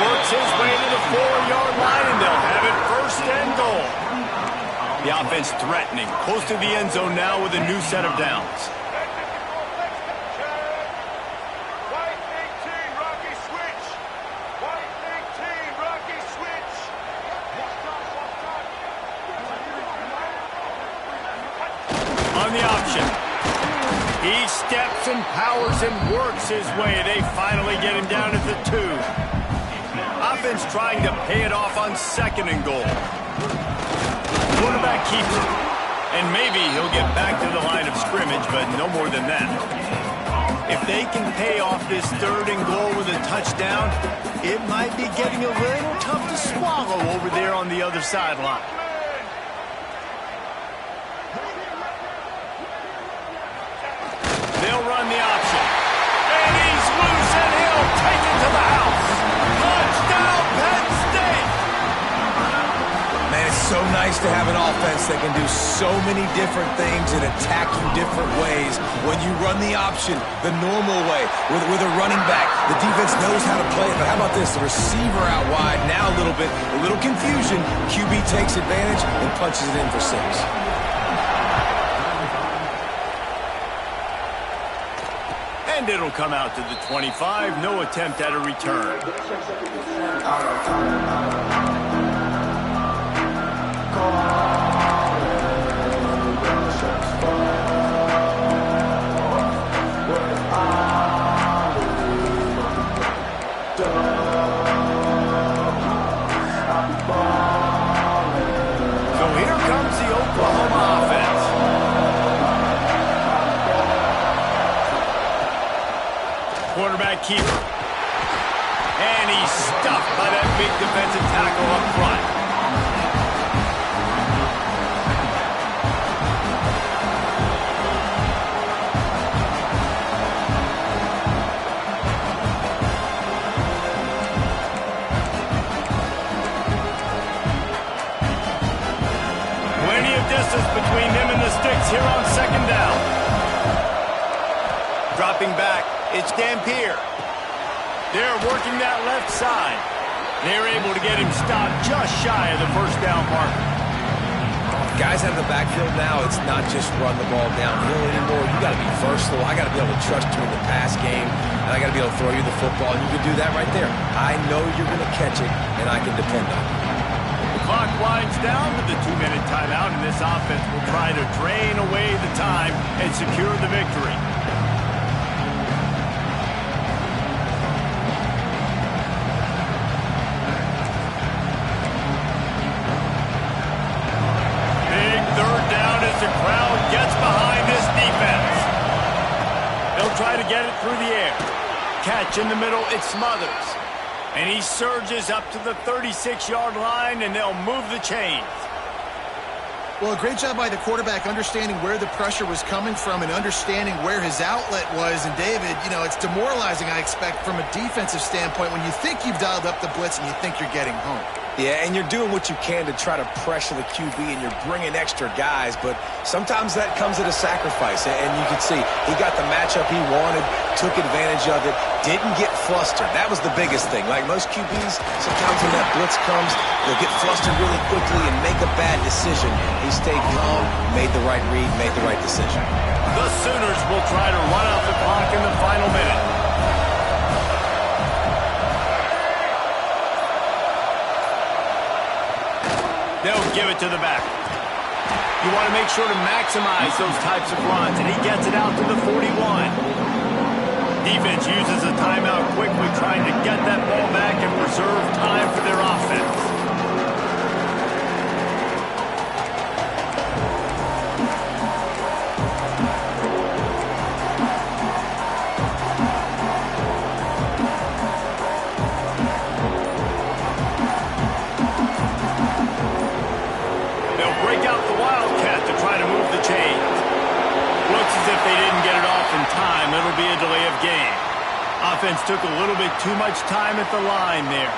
Works his way to the 4-yard line, and they'll have it 1st and goal. The offense threatening. Close to the end zone now with a new set of downs. On the option. He steps and powers and works his way. They finally get him down at the 2. Offense trying to pay it off on 2nd and goal. Quarterback keeps it. And maybe he'll get back to the line of scrimmage, but no more than that. If they can pay off this 3rd and goal with a touchdown, it might be getting a little tough to swallow over there on the other sideline. They'll run the option. And he's loose, and he'll take it to the house. Touchdown, Penn State! Man, it's so nice to have an offense that can do so many different things and attack you different ways. When you run the option the normal way with a running back, the defense knows how to play it. But how about this? The receiver out wide, now a little confusion. QB takes advantage and punches it in for 6. And it'll come out to the 25. No attempt at a return. So here comes the Oklahoma offense. Quarterback keeper. And he's stuffed by that big defensive tackle up front. Plenty of distance between him and the sticks here on 2nd down. Dropping back. It's Dampier. They're working that left side. They're able to get him stopped just shy of the 1st down marker. Guys out of the backfield now, it's not just run the ball downhill anymore. You got to be versatile. I got to be able to trust you in the pass game, and I got to be able to throw you the football, and you can do that right there. I know you're going to catch it, and I can depend on it. The clock winds down to the 2-minute timeout, and this offense will try to drain away the time and secure the victory. The crowd gets behind this defense. They'll try to get it through the air. Catch in the middle, it smothers. And he surges up to the 36-yard line, and they'll move the chains. Well, a great job by the quarterback understanding where the pressure was coming from and understanding where his outlet was. And, David, you know, it's demoralizing, I expect, from a defensive standpoint when you think you've dialed up the blitz and you think you're getting home. Yeah, and you're doing what you can to try to pressure the QB, and you're bringing extra guys, but sometimes that comes at a sacrifice. And you can see he got the matchup he wanted, took advantage of it, didn't get flustered. That was the biggest thing. Like most QBs, sometimes when that blitz comes, they'll get flustered really quickly and make a bad decision. He stayed calm, made the right read, made the right decision. The Sooners will try to run out the clock in the final minute. They'll give it to the back. You want to make sure to maximize those types of runs, and he gets it out to the 41. Defense uses a timeout quickly, trying to get that ball back and preserve time for their offense. It'll be a delay of game. Offense took a little bit too much time at the line there.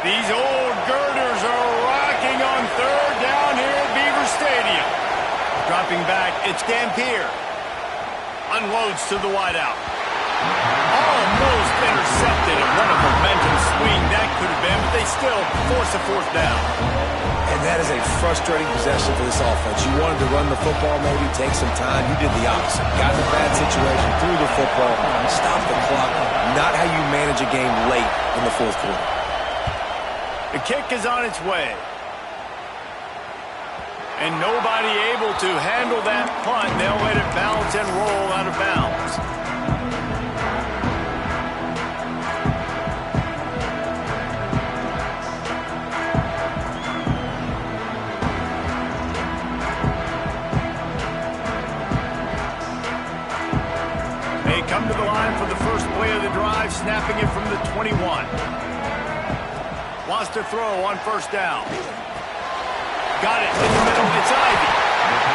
These old girders are rocking on third down here at Beaver Stadium. Dropping back, it's Dampier. Unloads to the wideout. Almost intercepted, and what a momentum swing that could have been, but they still force a fourth down. And that is a frustrating possession for this offense. You wanted to run the football, maybe take some time. You did the opposite. Got in a bad situation, threw the football, stopped the clock. Not how you manage a game late in the fourth quarter. The kick is on its way. And nobody able to handle that punt. They'll let it bounce and roll out of bounds. Come to the line for the first play of the drive, snapping it from the 21. Wants to throw on first down. Got it in the middle. It's Ivy.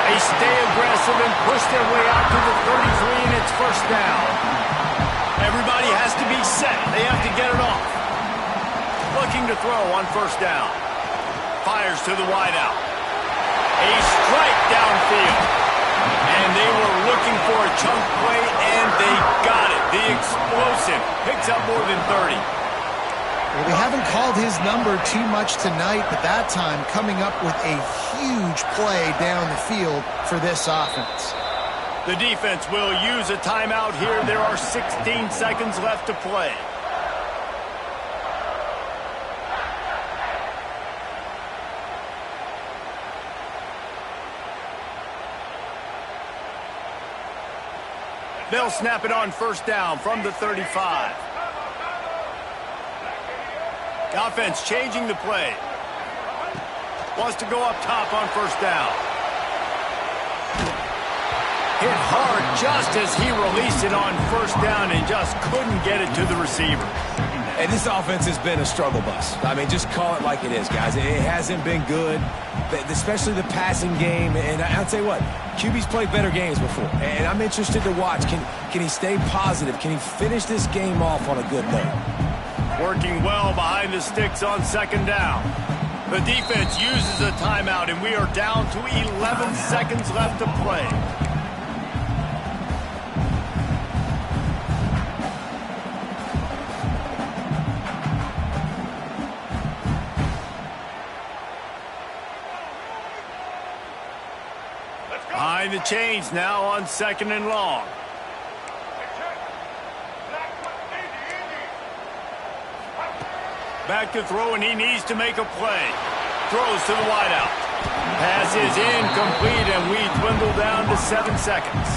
They stay aggressive and push their way out to the 33, and it's first down. Everybody has to be set. They have to get it off. Looking to throw on first down. Fires to the wideout. A strike downfield. And they were looking for a chunk play, and they got it. The explosive picks up more than 30. Well, they haven't called his number too much tonight, but that time coming up with a huge play down the field for this offense. The defense will use a timeout here. There are 16 seconds left to play. They'll snap it on first down from the 35. The offense changing the play. Wants to go up top on first down. Hit hard just as he released it on first down and just couldn't get it to the receiver. And this offense has been a struggle bus. I mean, just call it like it is, guys. It hasn't been good, especially the passing game. And I'll tell you what, QB's played better games before. And I'm interested to watch. Can he stay positive? Can he finish this game off on a good note? Working well behind the sticks on second down. The defense uses a timeout, and we are down to 11 seconds left to play. Behind the chains now on second and long. Back to throw, and he needs to make a play. Throws to the wideout. Pass is incomplete, and we dwindle down to 7 seconds.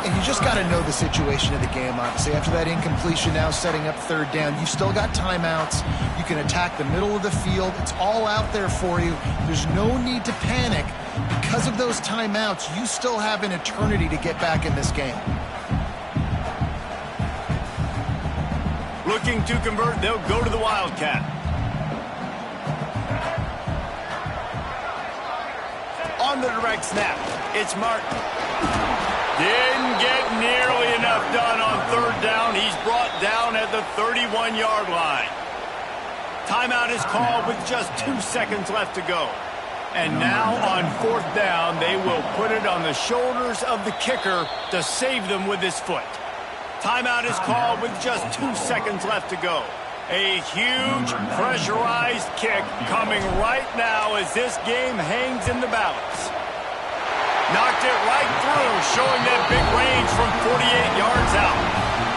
And you just got to know the situation of the game, obviously. After that incompletion, now setting up third down, you've still got timeouts. You can attack the middle of the field. It's all out there for you. There's no need to panic. Because of those timeouts, you still have an eternity to get back in this game. Looking to convert, they'll go to the Wildcat. On the direct snap, it's Martin. Didn't get nearly enough done on third down. He's brought down at the 31-yard line. Timeout is called with just 2 seconds left to go. And now on fourth down, they will put it on the shoulders of the kicker to save them with his foot. Timeout is called with just 2 seconds left to go. A huge pressurized kick coming right now as this game hangs in the balance. Knocked it right through, showing that big range from 48 yards out.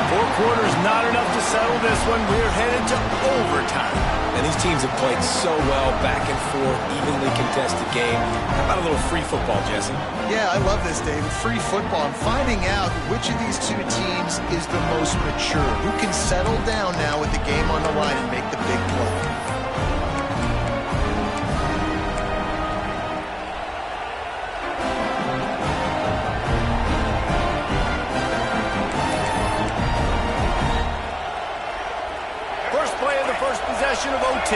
4 quarters not enough to settle this one. We're headed to overtime. And these teams have played so well, back and forth, evenly contested game. How about a little free football, Jesse? Yeah, I love this, David. Free football. I'm finding out which of these two teams is the most mature. Who can settle down now with the game on the line and make the big play. Of OT.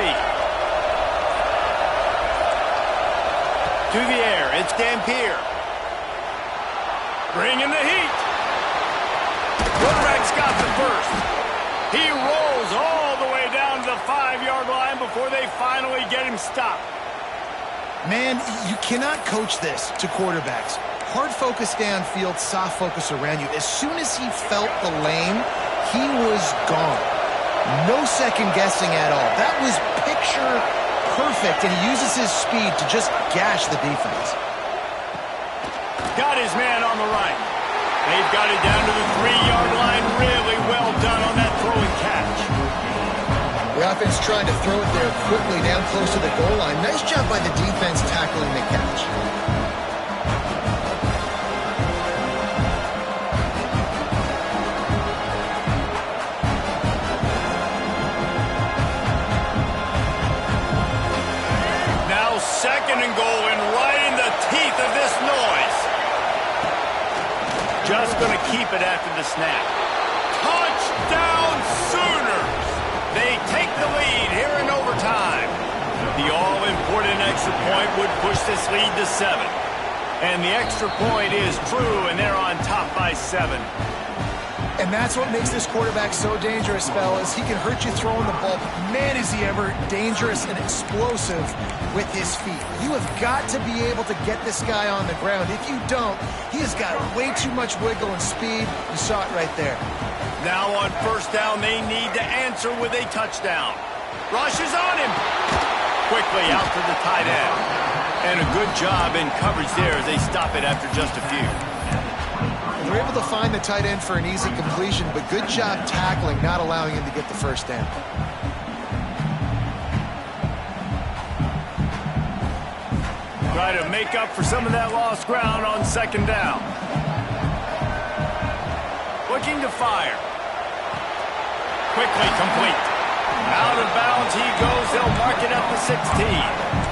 To the air, it's Dampier. Bringing the heat. Quarterback's got the first. He rolls all the way down to the 5-yard line before they finally get him stopped. Man, you cannot coach this to quarterbacks. Hard focus downfield, soft focus around you. As soon as he felt the lane, he was gone. No second guessing at all. That was picture perfect, and he uses his speed to just gash the defense. Got his man on the right. They've got it down to the 3-yard line. Really well done on that throw and catch. The offense trying to throw it there quickly down close to the goal line. Nice job by the defense tackling the catch. Second and goal, and right in the teeth of this noise. Just going to keep it after the snap. Touchdown Sooners! They take the lead here in overtime. The all-important extra point would push this lead to 7. And the extra point is true, and they're on top by 7. And that's what makes this quarterback so dangerous, fellas. He can hurt you throwing the ball. Man, is he ever dangerous and explosive with his feet. You have got to be able to get this guy on the ground. If you don't, he has got way too much wiggle and speed. You saw it right there. Now on first down, they need to answer with a touchdown. Rush is on him. Quickly out to the tight end. And a good job in coverage there as they stop it after just a few. They're able to find the tight end for an easy completion, but good job tackling, not allowing him to get the first down. Try to make up for some of that lost ground on second down. Looking to fire. Quickly complete. Out of bounds he goes. They'll mark it up to 16.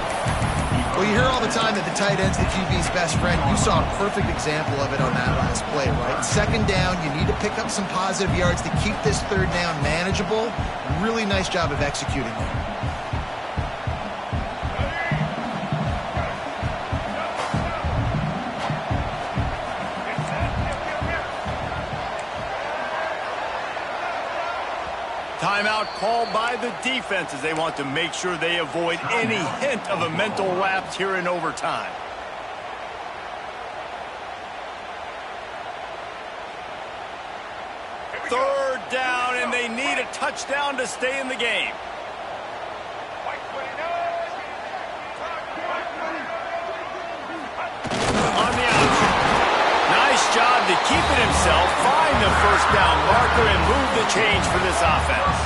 Well, you hear all the time that the tight end's the QB's best friend. You saw a perfect example of it on that last play, right? Second down, you need to pick up some positive yards to keep this third down manageable. Really nice job of executing there. Timeout called by the defense as they want to make sure they avoid any hint of a mental lapse here in overtime. Third down, and they need a touchdown to stay in the game. On the option. Nice job to keep it himself, find the first down marker, and move the change for this offense.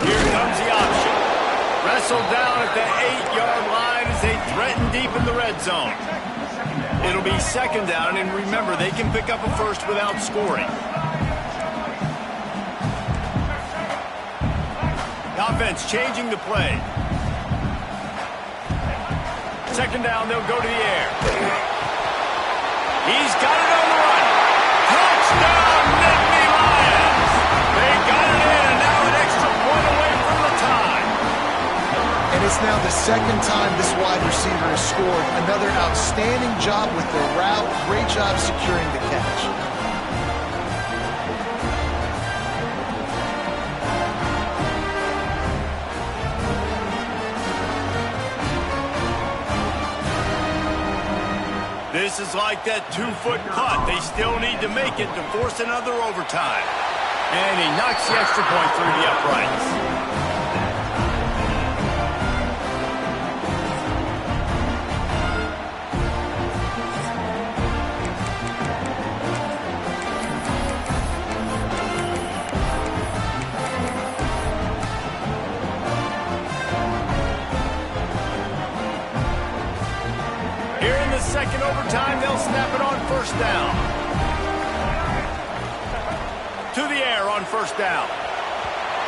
Here comes the option. Wrestled down at the 8-yard line as they threaten deep in the red zone. It'll be second down, and remember, they can pick up a first without scoring. Offense changing the play. Second down, they'll go to the air. He's got it on the run. Touchdown, Nittany Lions! They got it in, and now an extra point away from the tie. And it's now the second time this wide receiver has scored. Another outstanding job with the route. Great job securing the catch. This is like that 2-foot putt. They still need to make it to force another overtime. And he knocks the extra point through the uprights. Here in the second overtime, they'll snap it on first down. To the air on first down.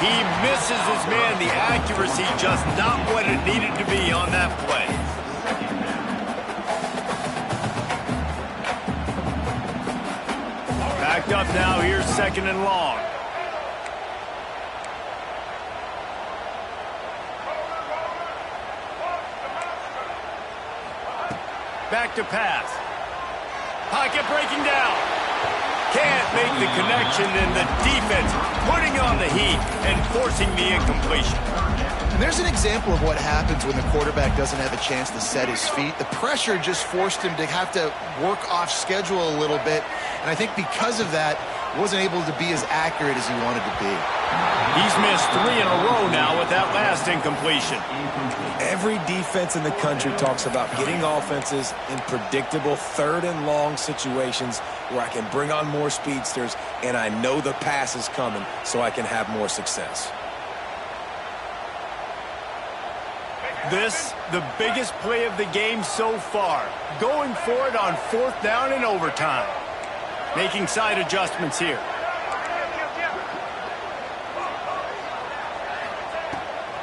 He misses his man. The accuracy just not what it needed to be on that play. Backed up now. Here's second and long. Back to pass. Pocket breaking down. Can't make the connection, and the defense putting on the heat and forcing the incompletion. And there's an example of what happens when the quarterback doesn't have a chance to set his feet. The pressure just forced him to have to work off schedule a little bit, and I think because of that, wasn't able to be as accurate as he wanted to be. He's missed 3 in a row now with that last incompletion. Every defense in the country talks about getting offenses in predictable third and long situations where I can bring on more speedsters and I know the pass is coming so I can have more success. This, the biggest play of the game so far. Going for it on fourth down in overtime. Making side adjustments here.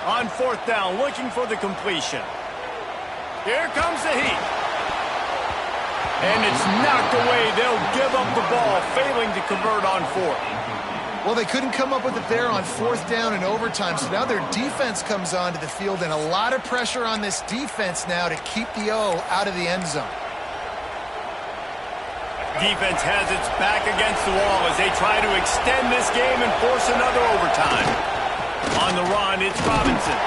On fourth down, looking for the completion. Here comes the heat. And it's knocked away. They'll give up the ball, failing to convert on fourth. Well, they couldn't come up with it there on fourth down in overtime, so now their defense comes onto the field, and a lot of pressure on this defense now to keep the O out of the end zone. Defense has its back against the wall as they try to extend this game and force another overtime. On the run, it's Robinson.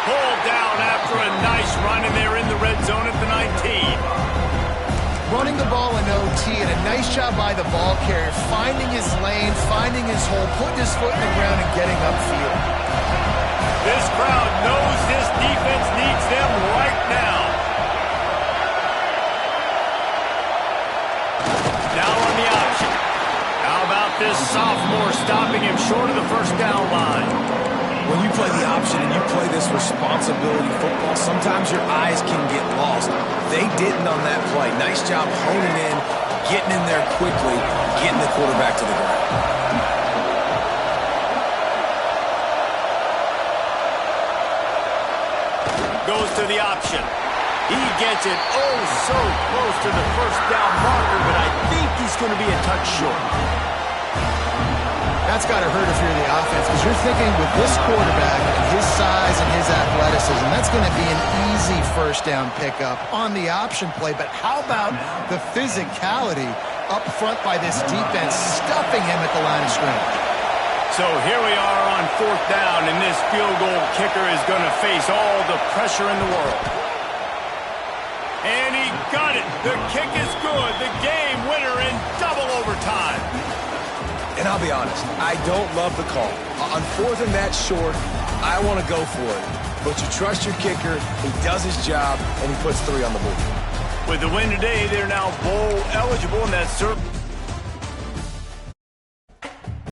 Pulled down after a nice run, and they're in the red zone at the 19. Running the ball in OT, and a nice job by the ball carrier, finding his lane, finding his hole, putting his foot in the ground, and getting upfield. This crowd knows this defense needs them right now. Now on the option. How about this sophomore stopping him short of the first down line? When you play the option and you play this responsibility football, sometimes your eyes can get lost. They didn't on that play. Nice job honing in, getting in there quickly, getting the quarterback to the ground. Goes to the option. He gets it oh so close to the first down marker, but I think he's going to be a touch short. That's got to hurt if you're the offense, because you're thinking with this quarterback and his size and his athleticism, that's going to be an easy first down pickup on the option play. But how about the physicality up front by this defense, stuffing him at the line of scrimmage? So here we are on fourth down, and this field goal kicker is going to face all the pressure in the world. And he got it. The kick is good. The game winner in double overtime. And I'll be honest, I don't love the call. On fourth and that short, I want to go for it. But you trust your kicker, he does his job, and he puts 3 on the board. With the win today, they're now bowl eligible, and that's certainly